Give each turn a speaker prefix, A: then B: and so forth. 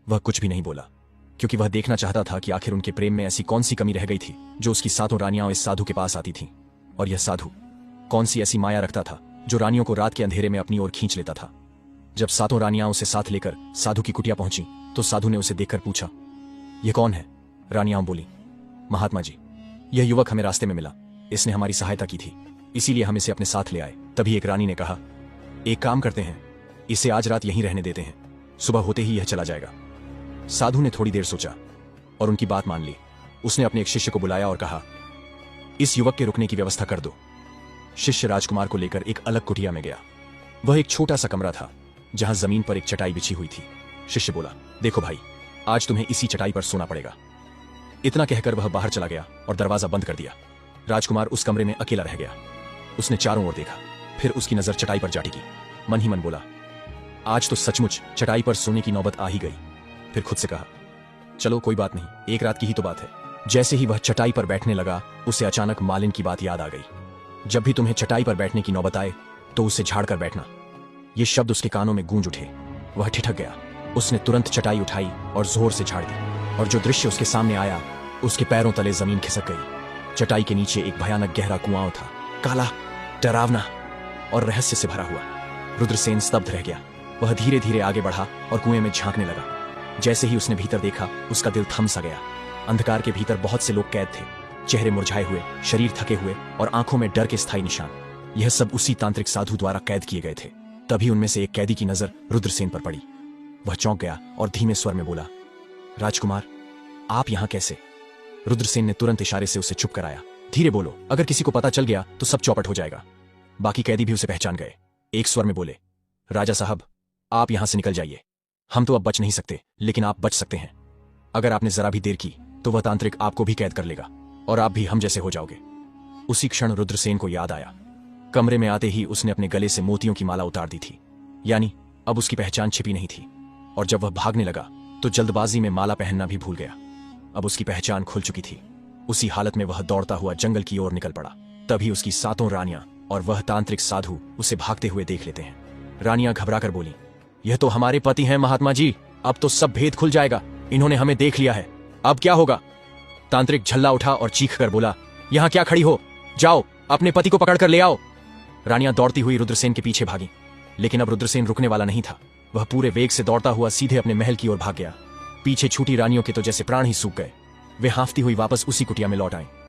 A: वह कुछ भी नहीं बोला, क्योंकि वह देखना चाहता था कि आखिर उनके प्रेम में ऐसी कौन सी कमी रह गई थी जो उसकी सातों रानियां इस साधु के पास आती थीं। और यह साधु कौन सी ऐसी माया रखता था जो रानियों को रात के अंधेरे में अपनी ओर खींच लेता था। जब सातों रानियां उसे साथ लेकर साधु की कुटिया पहुंची तो साधु ने उसे देखकर पूछा, यह कौन है? रानियां बोली, महात्मा जी, यह युवक हमें रास्ते में मिला, इसने हमारी सहायता की थी, इसीलिए हम इसे अपने साथ ले आए। तभी एक रानी ने कहा, एक काम करते हैं, इसे आज रात यहीं रहने देते हैं, सुबह होते ही यह चला जाएगा। साधु ने थोड़ी देर सोचा और उनकी बात मान ली। उसने अपने एक शिष्य को बुलाया और कहा, इस युवक के रुकने की व्यवस्था कर दो। शिष्य राजकुमार को लेकर एक अलग कुटिया में गया। वह एक छोटा सा कमरा था जहां जमीन पर एक चटाई बिछी हुई थी। शिष्य बोला, देखो भाई, आज तुम्हें इसी चटाई पर सोना पड़ेगा। इतना कहकर वह बाहर चला गया और दरवाजा बंद कर दिया। राजकुमार उस कमरे में अकेला रह गया। उसने चारों ओर देखा, फिर उसकी नजर चटाई पर जा टिकी। मन ही मन बोला, आज तो सचमुच चटाई पर सोने की नौबत आ ही गई। फिर खुद से कहा, चलो कोई बात नहीं, एक रात की ही तो बात है। जैसे ही वह चटाई पर बैठने लगा, उसे अचानक मालिन की बात याद आ गई। जब भी तुम्हें चटाई पर बैठने की नौबत आए तो उसे झाड़ कर बैठना। ये शब्द उसके कानों में गूंज उठे। वह ठिठक गया। उसने तुरंत चटाई उठाई और जोर से झाड़ दी, और जो दृश्य उसके सामने आया, उसके पैरों तले जमीन खिसक गई। चटाई के नीचे एक भयानक गहरा कुआं था, काला, डरावना और रहस्य से भरा हुआ। रुद्रसेन स्तब्ध रह गया। वह धीरे धीरे आगे बढ़ा और कुएं में झांकने लगा। जैसे ही उसने भीतर देखा, उसका दिल थम सा गया। अंधकार के भीतर बहुत से लोग कैद थे, चेहरे मुरझाए हुए, शरीर थके हुए और आंखों में डर के स्थायी निशान। यह सब उसी तांत्रिक साधु द्वारा कैद किए गए थे। तभी उनमें से एक कैदी की नजर रुद्रसेन पर पड़ी। वह चौंक गया और धीमे स्वर में बोला, राजकुमार, आप यहां कैसे? रुद्रसेन ने तुरंत इशारे से उसे चुप कराया। धीरे बोलो, अगर किसी को पता चल गया तो सब चौपट हो जाएगा। बाकी कैदी भी उसे पहचान गए। एक स्वर में बोले, राजा साहब, आप यहां से निकल जाइए। हम तो अब बच नहीं सकते, लेकिन आप बच सकते हैं। अगर आपने जरा भी देर की तो वह तांत्रिक आपको भी कैद कर लेगा और आप भी हम जैसे हो जाओगे। उसी क्षण रुद्रसेन को याद आया। कमरे में आते ही उसने अपने गले से मोतियों की माला उतार दी थी, यानी अब उसकी पहचान छिपी नहीं थी। और जब वह भागने लगा तो जल्दबाजी में माला पहनना भी भूल गया। अब उसकी पहचान खुल चुकी थी। उसी हालत में वह दौड़ता हुआ जंगल की ओर निकल पड़ा। तभी उसकी सातों रानियां और वह तांत्रिक साधु उसे भागते हुए देख लेते हैं। रानियां घबराकर बोली, यह तो हमारे पति हैं महात्मा जी, अब तो सब भेद खुल जाएगा। इन्होंने हमें देख लिया है, अब क्या होगा? तांत्रिक झल्ला उठा और चीख कर बोला, यहां क्या खड़ी हो, जाओ अपने पति को पकड़ कर ले आओ। रानियां दौड़ती हुई रुद्रसेन के पीछे भागी, लेकिन अब रुद्रसेन रुकने वाला नहीं था। वह पूरे वेग से दौड़ता हुआ सीधे अपने महल की ओर भाग गया। पीछे छूटी रानियों के तो जैसे प्राण ही सूख गए। वे हांफती हुई वापस उसी कुटिया में लौट आईं।